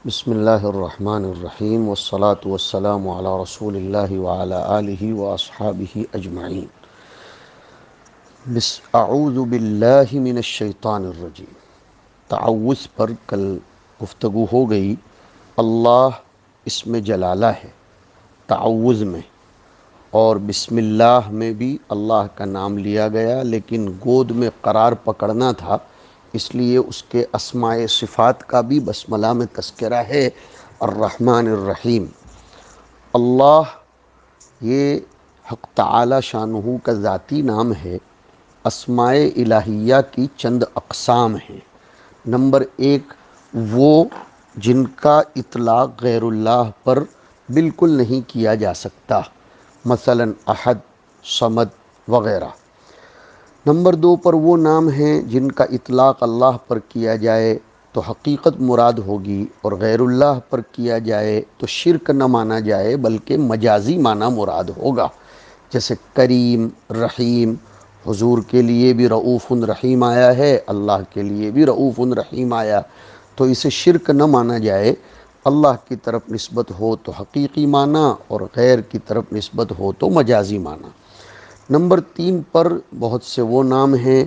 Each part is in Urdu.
بسم اللہ الرحمن الرحیم والصلاة والسلام علی رسول اللہ وعلی آلہ واصحابہ اجمعین۔ اعوذ باللہ من الشیطان الرجیم۔ تعوذ پر کل گفتگو ہو گئی۔ اللہ اسم جلالہ ہے تعوذ میں، اور بسم اللہ میں بھی اللہ کا نام لیا گیا، لیکن گود میں قرار پکڑنا تھا، اس لیے اس کے اسماء صفات کا بھی بسملہ میں تذکرہ ہے۔ الرحمن الرحیم، اللہ یہ حق تعالی شانہ کا ذاتی نام ہے۔ اسماء الہیہ کی چند اقسام ہیں۔ نمبر ایک، وہ جن کا اطلاق غیر اللہ پر بالکل نہیں کیا جا سکتا، مثلا احد، صمد وغیرہ۔ نمبر دو پر وہ نام ہیں جن کا اطلاق اللہ پر کیا جائے تو حقیقت مراد ہوگی، اور غیر اللہ پر کیا جائے تو شرک نہ مانا جائے بلکہ مجازی معنی مراد ہوگا، جیسے کریم، رحیم۔ حضور کے لیے بھی رؤوف رحیم آیا ہے، اللہ کے لیے بھی رؤوف رحیم آیا، تو اسے شرک نہ مانا جائے۔ اللہ کی طرف نسبت ہو تو حقیقی معنی، اور غیر کی طرف نسبت ہو تو مجازی معنی۔ نمبر تین پر بہت سے وہ نام ہیں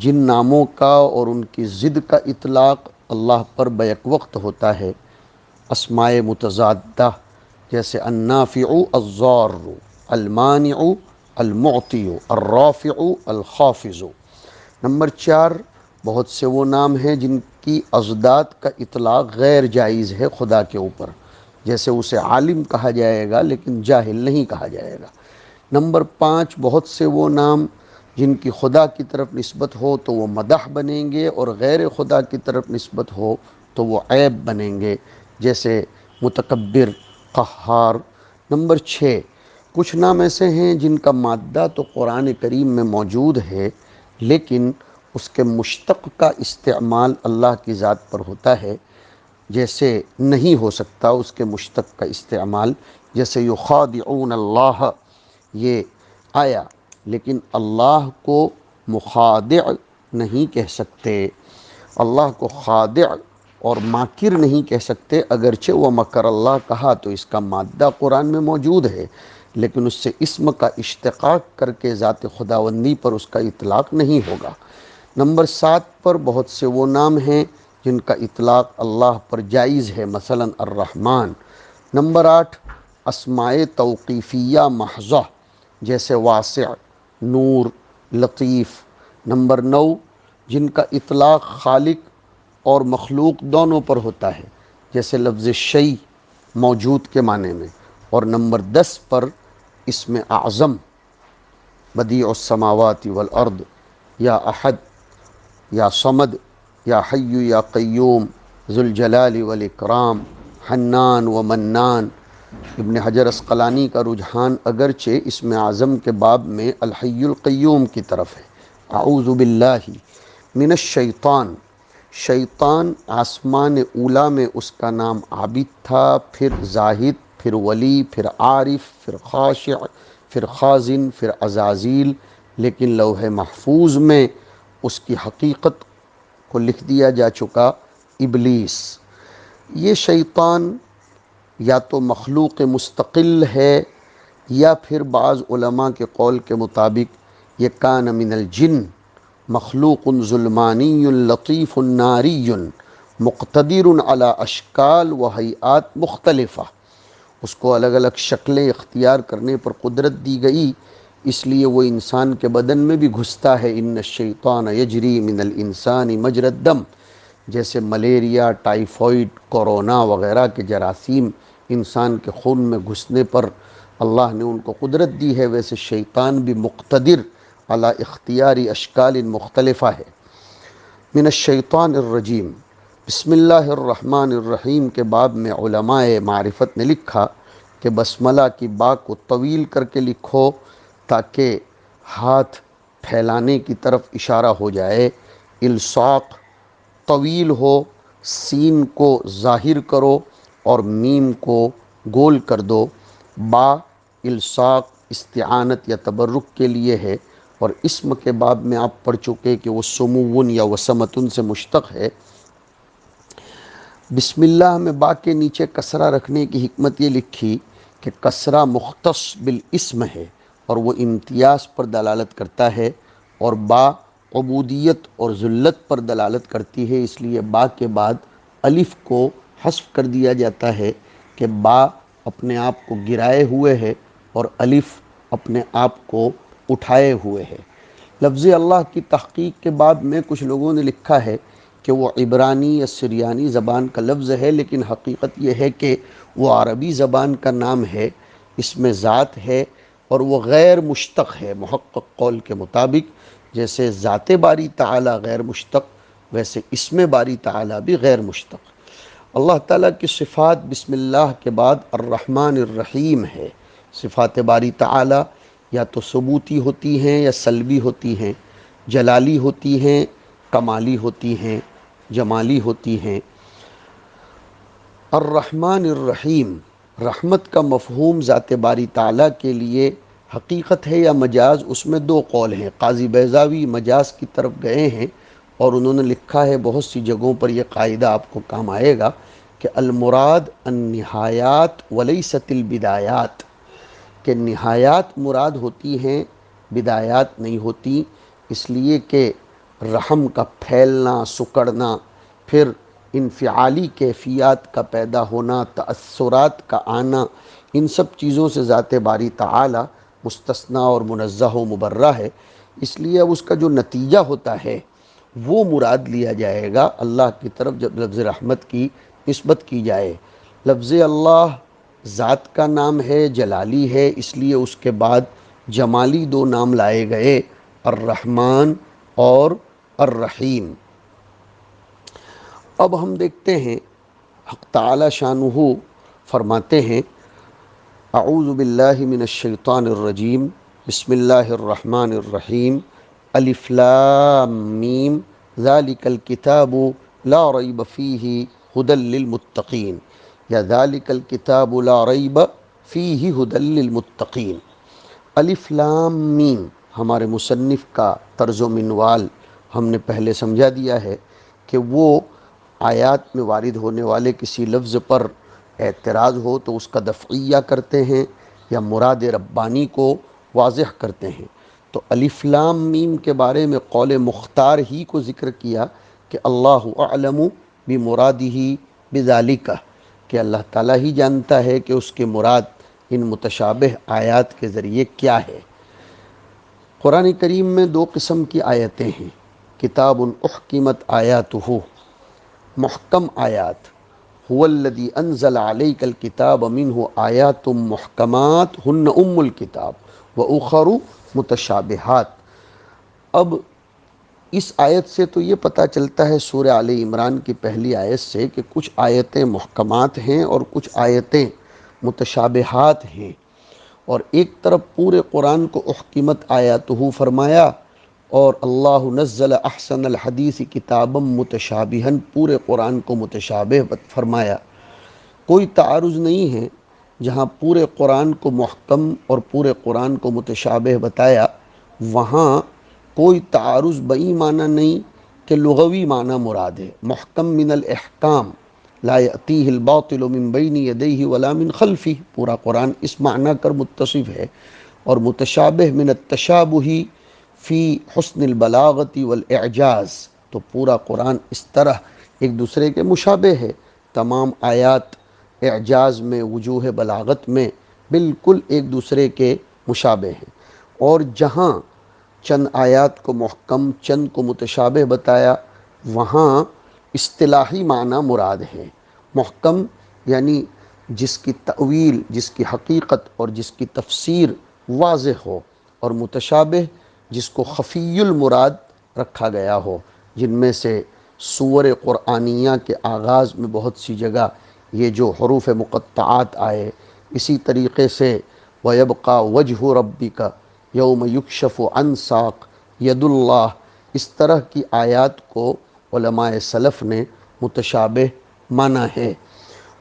جن ناموں کا اور ان کی ضد کا اطلاق اللہ پر بیک وقت ہوتا ہے، اسماء متضادہ، جیسے النافع، الضار، المانع، المعطی، الرافع، الخافض۔ نمبر چار، بہت سے وہ نام ہیں جن کی اضداد کا اطلاق غیر جائز ہے خدا کے اوپر، جیسے اسے عالم کہا جائے گا لیکن جاہل نہیں کہا جائے گا۔ نمبر پانچ، بہت سے وہ نام جن کی خدا کی طرف نسبت ہو تو وہ مدح بنیں گے، اور غیر خدا کی طرف نسبت ہو تو وہ عیب بنیں گے، جیسے متکبر، قہار۔ نمبر چھ، کچھ نام ایسے ہیں جن کا مادہ تو قرآن کریم میں موجود ہے، لیکن اس کے مشتق کا استعمال اللہ کی ذات پر ہوتا ہے، جیسے نہیں ہو سکتا اس کے مشتق کا استعمال، جیسے یخادعون اللہ، یہ آیا، لیکن اللہ کو مخادع نہیں کہہ سکتے، اللہ کو خادع اور ماکر نہیں کہہ سکتے، اگرچہ وہ مکر اللہ کہا تو اس کا مادہ قرآن میں موجود ہے، لیکن اس سے اسم کا اشتقاق کر کے ذات خداوندی پر اس کا اطلاق نہیں ہوگا۔ نمبر سات پر بہت سے وہ نام ہیں جن کا اطلاق اللہ پر جائز ہے، مثلا الرحمن۔ نمبر آٹھ، اسماء توقیفیہ محضہ، جیسے واسع، نور، لطیف۔ نمبر نو، جن کا اطلاق خالق اور مخلوق دونوں پر ہوتا ہے، جیسے لفظ شیء، موجود کے معنی میں۔ اور نمبر 10 پر اسم اعظم، بدیع السماوات والارض، یا احد، یا صمد، یا حی یا قیوم، ذو الجلال والاکرام، حنان و منان۔ ابن حجر عسقلانی کا رجحان اگرچہ اسم اعظم کے باب میں الحی القیوم کی طرف ہے۔ اعوذ باللہ من الشیطان، شیطان آسمان اولیٰ میں اس کا نام عابد تھا، پھر زاہد، پھر ولی، پھر عارف، پھر خاشع، پھر خازن، پھر عزازیل، لیکن لوح محفوظ میں اس کی حقیقت کو لکھ دیا جا چکا ابلیس۔ یہ شیطان یا تو مخلوق مستقل ہے، یا پھر بعض علماء کے قول کے مطابق یہ کان من الجن، مخلوق ظلمانی لطیف ناری مقتدر علی اشکال و ہیئات مختلفہ۔ اس کو الگ الگ شکلیں اختیار کرنے پر قدرت دی گئی، اس لیے وہ انسان کے بدن میں بھی گھستا ہے۔ ان الشیطان یجری من الانسان مجری الدم، جیسے ملیریا، ٹائیفائڈ، کورونا وغیرہ کے جراثیم انسان کے خون میں گھسنے پر اللہ نے ان کو قدرت دی ہے، ویسے شیطان بھی مقتدر علی اختیاری اشکال مختلفہ ہے۔ من الشیطان الرجیم، بسم اللہ الرحمن الرحیم کے باب میں علماء معرفت نے لکھا کہ بسملہ کی با کو طویل کر کے لکھو تاکہ ہاتھ پھیلانے کی طرف اشارہ ہو جائے، الصاق طویل ہو، سین کو ظاہر کرو اور میم کو گول کر دو۔ با الصاق استعانت یا تبرک کے لیے ہے، اور اسم کے باب میں آپ پڑھ چکے کہ وہ سمون یا وسمتن سے مشتق ہے۔ بسم اللہ میں با کے نیچے کسرہ رکھنے کی حکمت یہ لکھی کہ کسرہ مختص بالاسم ہے اور وہ امتیاز پر دلالت کرتا ہے، اور با عبودیت اور ذلت پر دلالت کرتی ہے، اس لیے با کے بعد الف کو حذف کر دیا جاتا ہے کہ با اپنے آپ کو گرائے ہوئے ہے اور الف اپنے آپ کو اٹھائے ہوئے ہے۔ لفظ اللہ کی تحقیق کے باب میں کچھ لوگوں نے لکھا ہے کہ وہ عبرانی یا سریانی زبان کا لفظ ہے، لیکن حقیقت یہ ہے کہ وہ عربی زبان کا نام ہے، اس میں ذات ہے اور وہ غیر مشتق ہے۔ محقق قول کے مطابق جیسے ذات باری تعالی غیر مشتق، ویسے اسم باری تعالی بھی غیر مشتق۔ اللہ تعالیٰ کی صفات بسم اللہ کے بعد الرحمن الرحیم ہے۔ صفات باری تعالی یا تو ثبوتی ہوتی ہیں یا سلبی ہوتی ہیں، جلالی ہوتی ہیں، کمالی ہوتی ہیں، جمالی ہوتی ہیں۔ الرحمن الرحیم، رحمت کا مفہوم ذات باری تعالیٰ کے لیے حقیقت ہے یا مجاز، اس میں دو قول ہیں۔ قاضی بیضاوی مجاز کی طرف گئے ہیں اور انہوں نے لکھا ہے بہت سی جگہوں پر یہ قاعدہ آپ کو کام آئے گا کہ المراد النہایات ولیست البدایات، کہ نہایات مراد ہوتی ہیں، بدایات نہیں ہوتی، اس لیے کہ رحم کا پھیلنا، سکڑنا، پھر انفعالی کیفیات کا پیدا ہونا، تأثرات کا آنا، ان سب چیزوں سے ذات باری تعالی مستثنیٰ اور منزہ و مبرہ ہے، اس لیے اب اس کا جو نتیجہ ہوتا ہے وہ مراد لیا جائے گا اللہ کی طرف جب لفظ رحمت کی نسبت کی جائے۔ لفظ اللہ ذات کا نام ہے، جلالی ہے، اس لیے اس کے بعد جمالی دو نام لائے گئے، الرحمن اور الرحیم۔ اب ہم دیکھتے ہیں حق تعالی شانہ فرماتے ہیں اعوذ باللہ من الشیطان الرجیم، بسم اللہ الرحمن الرحیم، الف لام میم، ذالک الکتاب لا ریب فیہ ھدی للمتقین، یا ذالک الکتاب لا ریب فیہ ھدی للمتقین۔ الف لام میم ہمارے مصنف کا طرز و منوال ہم نے پہلے سمجھا دیا ہے کہ وہ آیات میں وارد ہونے والے کسی لفظ پر اعتراض ہو تو اس کا دفعیہ کرتے ہیں یا مراد ربانی کو واضح کرتے ہیں۔ تو الف لام میم کے بارے میں قول مختار ہی کو ذکر کیا کہ اللہ اعلم بمرادہ بذالک، کہ اللہ تعالیٰ ہی جانتا ہے کہ اس کے مراد ان متشابہ آیات کے ذریعے کیا ہے۔ قرآن کریم میں دو قسم کی آیتیں ہیں، کتاب احکمت آیاتہ، محکم آیات، هو الذی انزل علیک الکتاب منہ آیات محکمات ہن ام الکتاب واخر متشابہات۔ اب اس آیت سے تو یہ پتہ چلتا ہے سورہ آل عمران کی پہلی آیت سے کہ کچھ آیتیں محکمات ہیں اور کچھ آیتیں متشابہات ہیں، اور ایک طرف پورے قرآن کو احکمت آیاتہ فرمایا اور اللہ نزل احسن الحدیث کتابا متشابہا، پورے قرآن کو متشابہ فرمایا۔ کوئی تعارض نہیں ہے، جہاں پورے قرآن کو محکم اور پورے قرآن کو متشابہ بتایا وہاں کوئی تعارض بئی معنی نہیں کہ لغوی معنی مراد ہے۔ محکم من الاحکام لا یأتیہ الباطل من بین یدیہ ولا من خلفہ، پورا قرآن اس معنی کر متصف ہے، اور متشابہ من التشابہ فی حسن البلاغت والاعجاز، تو پورا قرآن اس طرح ایک دوسرے کے مشابہ ہے، تمام آیات اعجاز میں، وجوہ بلاغت میں بالکل ایک دوسرے کے مشابہ ہیں۔ اور جہاں چند آیات کو محکم، چند کو متشابہ بتایا، وہاں اصطلاحی معنی مراد ہے۔ محکم یعنی جس کی تأویل، جس کی حقیقت اور جس کی تفسیر واضح ہو، اور متشابہ جس کو خفی المراد رکھا گیا ہو، جن میں سے سور قرآنیہ کے آغاز میں بہت سی جگہ یہ جو حروف مقطعات آئے، اسی طریقے سے وَيَبْقَى وَجْهُ رَبِّكَ يَوْمَ يُكْشَفُ عَنْ سَاقٍ يَدُ اللَّهِ، اس طرح کی آیات کو علماء سلف نے متشابہ مانا ہے۔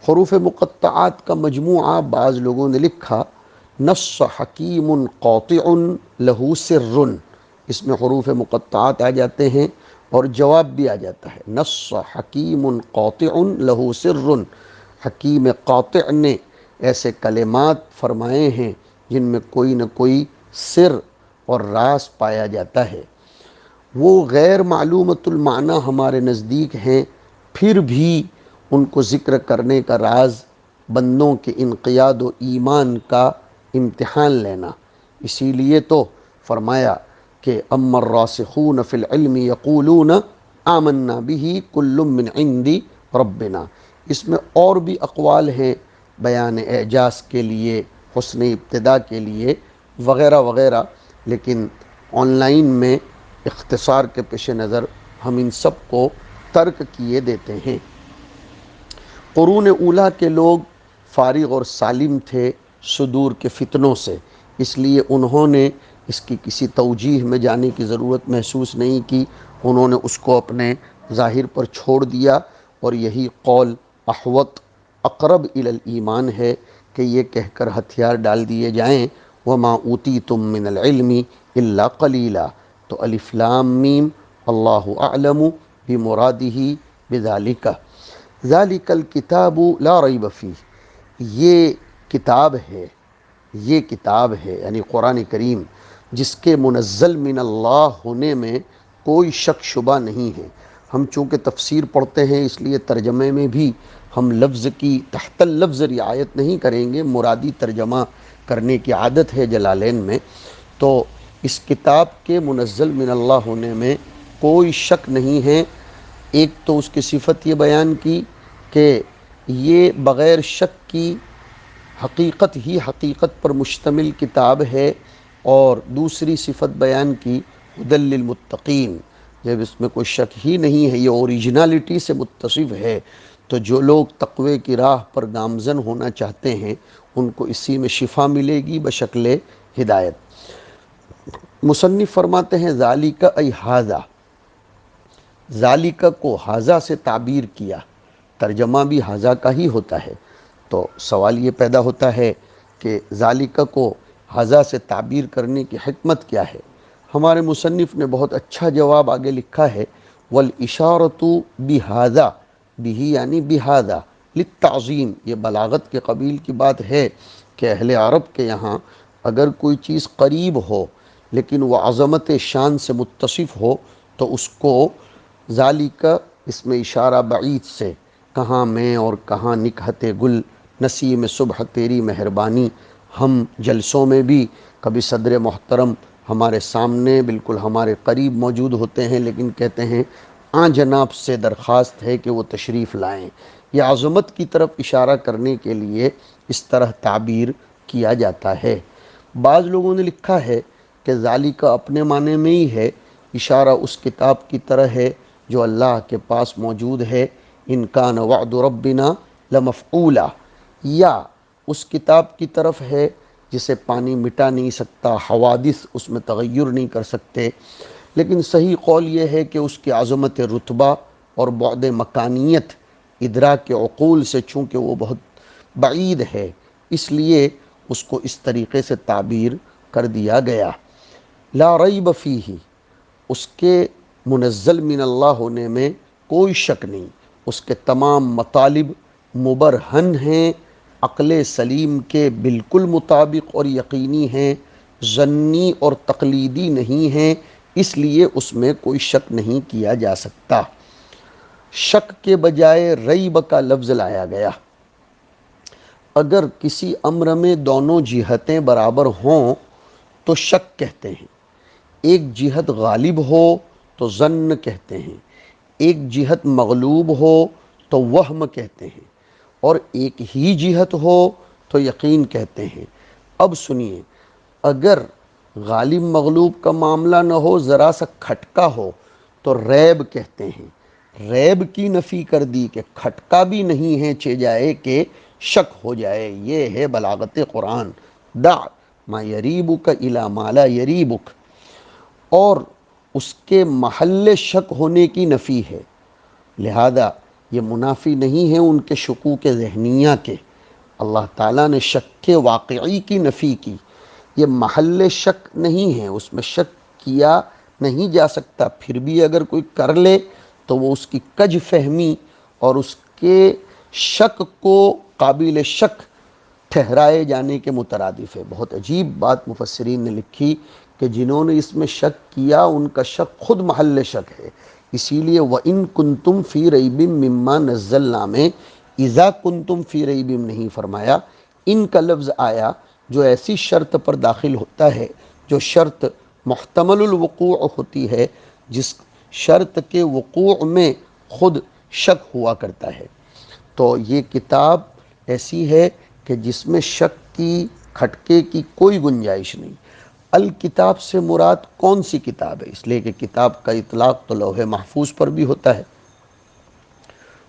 حروف مقطعات کا مجموعہ بعض لوگوں نے لکھا نص حکیم قاطع لہ سر، اس میں حروف مقطعات آ جاتے ہیں اور جواب بھی آ جاتا ہے۔ نص حکیم قاطع لہ سر، حکیم قاطع نے ایسے کلمات فرمائے ہیں جن میں کوئی نہ کوئی سر اور راز پایا جاتا ہے۔ وہ غیر معلومۃ المعنی ہمارے نزدیک ہیں، پھر بھی ان کو ذکر کرنے کا راز بندوں کے انقیاد و ایمان کا امتحان لینا۔ اسی لیے تو فرمایا کہ اما الراسخون فی العلم یقولون آمنا به کل من عند ربنا۔ اس میں اور بھی اقوال ہیں بیان اعجاز کے لیے، حسن ابتدا کے لیے وغیرہ وغیرہ، لیکن آن لائن میں اختصار کے پیش نظر ہم ان سب کو ترک کیے دیتے ہیں۔ قرون اولیٰ کے لوگ فارغ اور سالم تھے صدور کے فتنوں سے، اس لیے انہوں نے اس کی کسی توجیہ میں جانے کی ضرورت محسوس نہیں کی، انہوں نے اس کو اپنے ظاہر پر چھوڑ دیا، اور یہی قول احوط اقرب الی الایمان ہے کہ یہ کہہ کر ہتھیار ڈال دیے جائیں وما اوتیتم من العلم الا قلیلا۔ تو الف لام میم اللہ اعلم بمرادہ بذالک، ذالک الکتاب لا ریب فیہ، یہ کتاب ہے، یہ کتاب ہے یعنی قرآن کریم، جس کے منزل من اللہ ہونے میں کوئی شک شبہ نہیں ہے۔ ہم چونکہ تفسیر پڑھتے ہیں اس لیے ترجمے میں بھی ہم لفظ کی تحت اللفظ رعایت نہیں کریں گے، مرادی ترجمہ کرنے کی عادت ہے جلالین میں۔ تو اس کتاب کے منزل من اللہ ہونے میں کوئی شک نہیں ہے۔ ایک تو اس کی صفت یہ بیان کی کہ یہ بغیر شک کی حقیقت ہی حقیقت پر مشتمل کتاب ہے، اور دوسری صفت بیان کی ھدی للمتقین، جب اس میں کوئی شک ہی نہیں ہے، یہ اوریجنالٹی سے متصف ہے، تو جو لوگ تقوی کی راہ پر گامزن ہونا چاہتے ہیں ان کو اسی میں شفا ملے گی بشکل ہدایت۔ مصنف فرماتے ہیں ذالک ای ھذا، ذالک کو ھذا سے تعبیر کیا، ترجمہ بھی ھذا کا ہی ہوتا ہے، تو سوال یہ پیدا ہوتا ہے کہ ذالک کو ھذا سے تعبیر کرنے کی حکمت کیا ہے؟ ہمارے مصنف نے بہت اچھا جواب آگے لکھا ہے، والاشارۃ بھذا، بہ یعنی بھذا للتعظیم، یہ بلاغت کے قبیل کی بات ہے کہ اہل عرب کے یہاں اگر کوئی چیز قریب ہو لیکن وہ عظمت شان سے متصف ہو تو اس کو ذالک، اس میں اشارہ بعید سے، کہاں میں اور کہاں نکہت گل نسیم صبح تیری مہربانی، ہم جلسوں میں بھی کبھی صدر محترم ہمارے سامنے بالکل ہمارے قریب موجود ہوتے ہیں لیکن کہتے ہیں آن جناب سے درخواست ہے کہ وہ تشریف لائیں۔ یہ عظمت کی طرف اشارہ کرنے کے لیے اس طرح تعبیر کیا جاتا ہے۔ بعض لوگوں نے لکھا ہے کہ ذالک اپنے معنی میں ہی ہے، اشارہ اس کتاب کی طرح ہے جو اللہ کے پاس موجود ہے، ان کان وعد ربنا لمفعولا، یا اس کتاب کی طرف ہے جسے پانی مٹا نہیں سکتا، حوادث اس میں تغیر نہیں کر سکتے، لیکن صحیح قول یہ ہے کہ اس کی عظمت رتبہ اور بعد مکانیت ادراک عقول سے چونکہ وہ بہت بعید ہے، اس لیے اس کو اس طریقے سے تعبیر کر دیا گیا۔ لا ریب فیہ، اس کے منزل من اللہ ہونے میں کوئی شک نہیں، اس کے تمام مطالب مبرہن ہیں، عقل سلیم کے بالکل مطابق اور یقینی ہیں، ظنی اور تقلیدی نہیں ہیں، اس لیے اس میں کوئی شک نہیں کیا جا سکتا۔ شک کے بجائے ریب کا لفظ لایا گیا۔ اگر کسی امر میں دونوں جہتیں برابر ہوں تو شک کہتے ہیں، ایک جہت غالب ہو تو ظن کہتے ہیں، ایک جہت مغلوب ہو تو وہم کہتے ہیں، اور ایک ہی جہت ہو تو یقین کہتے ہیں۔ اب سنیے، اگر غالب مغلوب کا معاملہ نہ ہو، ذرا سا کھٹکا ہو تو ریب کہتے ہیں۔ ریب کی نفی کر دی کہ کھٹکا بھی نہیں ہے چہ جائے کہ شک ہو جائے، یہ ہے بلاغت قرآن۔ دع ما یریبک الی ما لا یریبک، اور اس کے محل شک ہونے کی نفی ہے، لہذا یہ منافی نہیں ہے ان کے شکوک ذہنیہ کے۔ اللہ تعالیٰ نے شک کے واقعی کی نفی کی، یہ محل شک نہیں ہے، اس میں شک کیا نہیں جا سکتا، پھر بھی اگر کوئی کر لے تو وہ اس کی کج فہمی اور اس کے شک کو قابل شک ٹھہرائے جانے کے مترادف ہے۔ بہت عجیب بات مفسرین نے لکھی کہ جنہوں نے اس میں شک کیا ان کا شک خود محل شک ہے، اسی لیے وَإِن كُنتُمْ فِي رَيْبٍ مِّمَّا نَزَّلْنَا میں اِذَا كُنتُمْ فِي رَيْبٍ نہیں فرمایا۔ ان کا لفظ آیا جو ایسی شرط پر داخل ہوتا ہے جو شرط محتمل الوقوع ہوتی ہے، جس شرط کے وقوع میں خود شک ہوا کرتا ہے۔ تو یہ کتاب ایسی ہے کہ جس میں شک کی کھٹکے کی کوئی گنجائش نہیں۔ الکتاب سے مراد کون سی کتاب ہے؟ اس لیے کہ کتاب کا اطلاق تو لوح محفوظ پر بھی ہوتا ہے،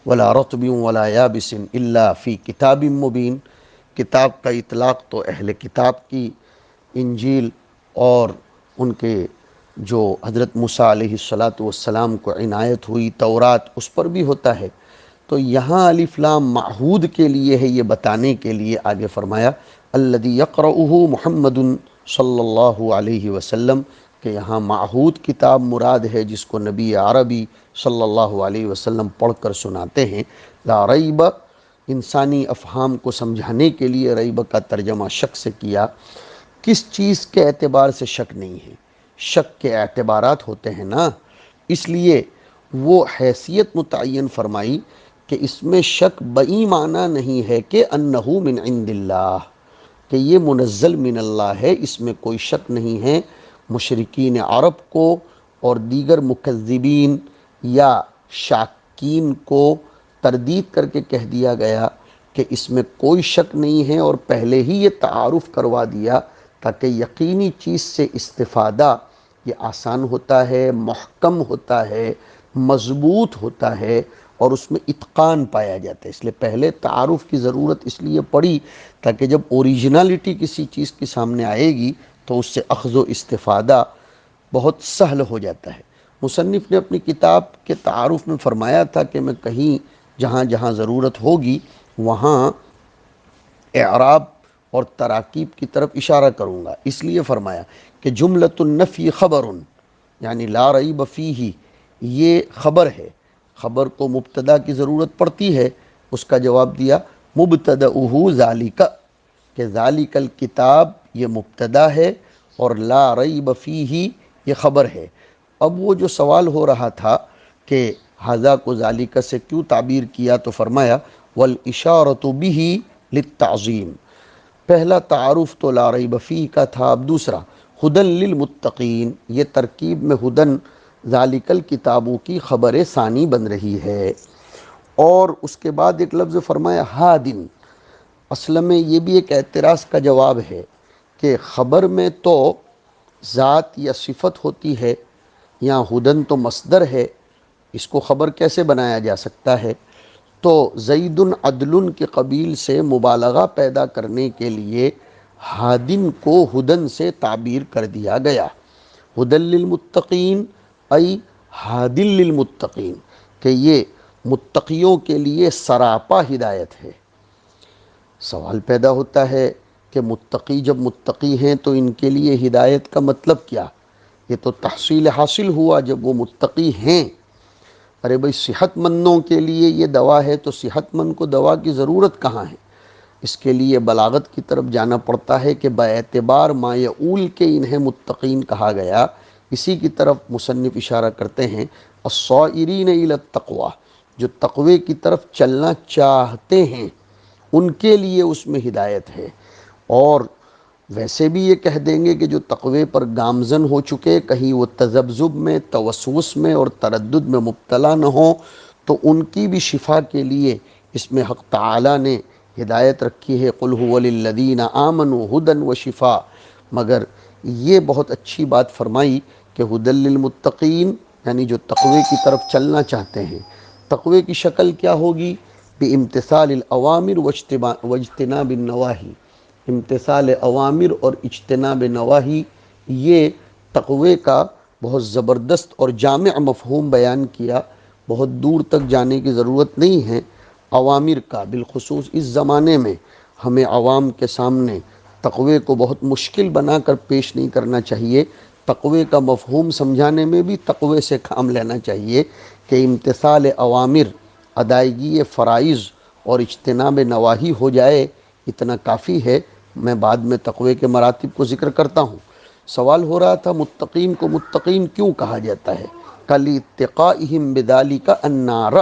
وَلَا رَطْبٍ وَلَا يَابِسٍ إِلَّا فِي كِتَابٍ مُبِينٍ۔ کتاب کا اطلاق تو اہل کتاب کی انجیل اور ان کے جو حضرت موسیٰ علیہ السلام کو عنایت ہوئی تورات، اس پر بھی ہوتا ہے۔ تو یہاں الف لام معہود کے لیے ہے، یہ بتانے کے لیے آگے فرمایا الذی یقرؤہ محمد صلی اللہ علیہ وسلم، کہ یہاں معہود کتاب مراد ہے جس کو نبی عربی صلی اللہ علیہ وسلم پڑھ کر سناتے ہیں۔ لا ریب، انسانی افہام کو سمجھانے کے لیے ریب کا ترجمہ شک سے کیا۔ کس چیز کے اعتبار سے شک نہیں ہے؟ شک کے اعتبارات ہوتے ہیں نا، اس لیے وہ حیثیت متعین فرمائی کہ اس میں شک بئی معنی نہیں ہے کہ انہو من عند اللہ، کہ یہ منزل من اللہ ہے، اس میں کوئی شک نہیں ہے۔ مشرکین عرب کو اور دیگر مکذبین یا شاکین کو تردید کر کے کہہ دیا گیا کہ اس میں کوئی شک نہیں ہے، اور پہلے ہی یہ تعارف کروا دیا تاکہ یقینی چیز سے استفادہ یہ آسان ہوتا ہے، محکم ہوتا ہے، مضبوط ہوتا ہے، اور اس میں اتقان پایا جاتا ہے۔ اس لیے پہلے تعارف کی ضرورت اس لیے پڑی تاکہ جب اوریجنلٹی کسی چیز کے سامنے آئے گی تو اس سے اخذ و استفادہ بہت سہل ہو جاتا ہے۔ مصنف نے اپنی کتاب کے تعارف میں فرمایا تھا کہ میں کہیں جہاں جہاں ضرورت ہوگی وہاں اعراب اور تراکیب کی طرف اشارہ کروں گا، اس لیے فرمایا کہ جملۃ النفی خبر، یعنی لا ریب فیہ یہ خبر ہے۔ خبر کو مبتدا کی ضرورت پڑتی ہے، اس کا جواب دیا مبتدأہ ذالک، کہ ذالک الکتاب یہ مبتدا ہے اور لا ریب فیہ یہ خبر ہے۔ اب وہ جو سوال ہو رہا تھا کہ ھذا کو ذالک سے کیوں تعبیر کیا، تو فرمایا والاشارۃ بہ للتعظیم۔ پہلا تعارف تو لا ریب فیہ کا تھا، اب دوسرا ھدی للمتقین، یہ ترکیب میں ھدی ذالک الکتابوں کی خبر ثانی بن رہی ہے۔ اور اس کے بعد ایک لفظ فرمایا ہادن، اصل میں یہ بھی ایک اعتراض کا جواب ہے کہ خبر میں تو ذات یا صفت ہوتی ہے، یہاں ہدن تو مصدر ہے، اس کو خبر کیسے بنایا جا سکتا ہے؟ تو زید عدل کے قبیل سے مبالغہ پیدا کرنے کے لیے ہادن کو ہدن سے تعبیر کر دیا گیا۔ ہدی للمتقین ای ہادل للمتقین، کہ یہ متقیوں کے لیے سراپا ہدایت ہے۔ سوال پیدا ہوتا ہے کہ متقی جب متقی ہیں تو ان کے لیے ہدایت کا مطلب کیا؟ یہ تو تحصیل حاصل ہوا جب وہ متقی ہیں۔ ارے بھئی صحت مندوں کے لیے یہ دوا ہے تو صحت مند کو دوا کی ضرورت کہاں ہے؟ اس کے لیے بلاغت کی طرف جانا پڑتا ہے کہ باعتبار ما یعول کے انہیں متقین کہا گیا۔ اسی کی طرف مصنف اشارہ کرتے ہیں الصائرین الی التقوی، جو تقوی کی طرف چلنا چاہتے ہیں ان کے لیے اس میں ہدایت ہے۔ اور ویسے بھی یہ کہہ دیں گے کہ جو تقوی پر گامزن ہو چکے، کہیں وہ تذبذب میں، توسوس میں اور تردد میں مبتلا نہ ہوں، تو ان کی بھی شفا کے لیے اس میں حق تعالی نے ہدایت رکھی ہے، قل هو للذین آمنوا ھدی وشفاء۔ مگر یہ بہت اچھی بات فرمائی کہ ھدی للمتقین، یعنی جو تقوی کی طرف چلنا چاہتے ہیں۔ تقوی کی شکل کیا ہوگی؟ بامتثال الاوامر واجتناب النواہی، امتثال اوامر اور اجتناب نواہی، یہ تقوی کا بہت زبردست اور جامع مفہوم بیان کیا۔ بہت دور تک جانے کی ضرورت نہیں ہے۔ اوامر کا بالخصوص اس زمانے میں ہمیں عوام کے سامنے تقوی کو بہت مشکل بنا کر پیش نہیں کرنا چاہیے۔ تقوی کا مفہوم سمجھانے میں بھی تقوی سے کام لینا چاہیے کہ امتثال اوامر، ادائیگی فرائض اور اجتناب نواہی ہو جائے، اتنا کافی ہے۔ میں بعد میں تقوی کے مراتب کو ذکر کرتا ہوں۔ سوال ہو رہا تھا متقین کو متقین کیوں کہا جاتا ہے؟ کَلِاتِّقَائِهِمْ بِذَلِكَ النَّارَ،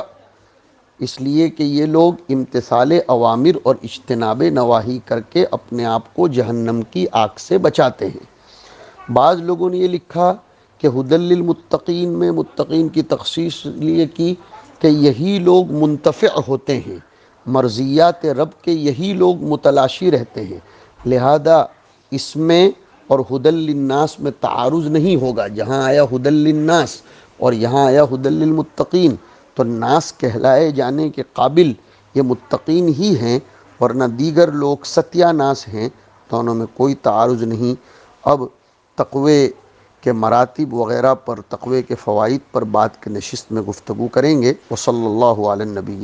اس لیے کہ یہ لوگ امتثال اوامر اور اجتناب نواہی کر کے اپنے آپ کو جہنم کی آگ سے بچاتے ہیں۔ بعض لوگوں نے یہ لکھا کہ ھدی للمتقین میں متقین کی تخصیص لیے کی کہ یہی لوگ منتفع ہوتے ہیں، مرضیات رب کے یہی لوگ متلاشی رہتے ہیں، لہذا اس میں اور ھدی للناس میں تعارض نہیں ہوگا۔ جہاں آیا ھدی للناس اور یہاں آیا ھدی للمتقین، تو ناس کہلائے جانے کے قابل یہ متقین ہی ہیں، ورنہ دیگر لوگ ستیہ ناس ہیں، دونوں میں کوئی تعارض نہیں۔ اب تقوی کے مراتب وغیرہ پر، تقوی کے فوائد پر بات کی نشست میں گفتگو کریں گے۔ وصلی اللہ علی النبی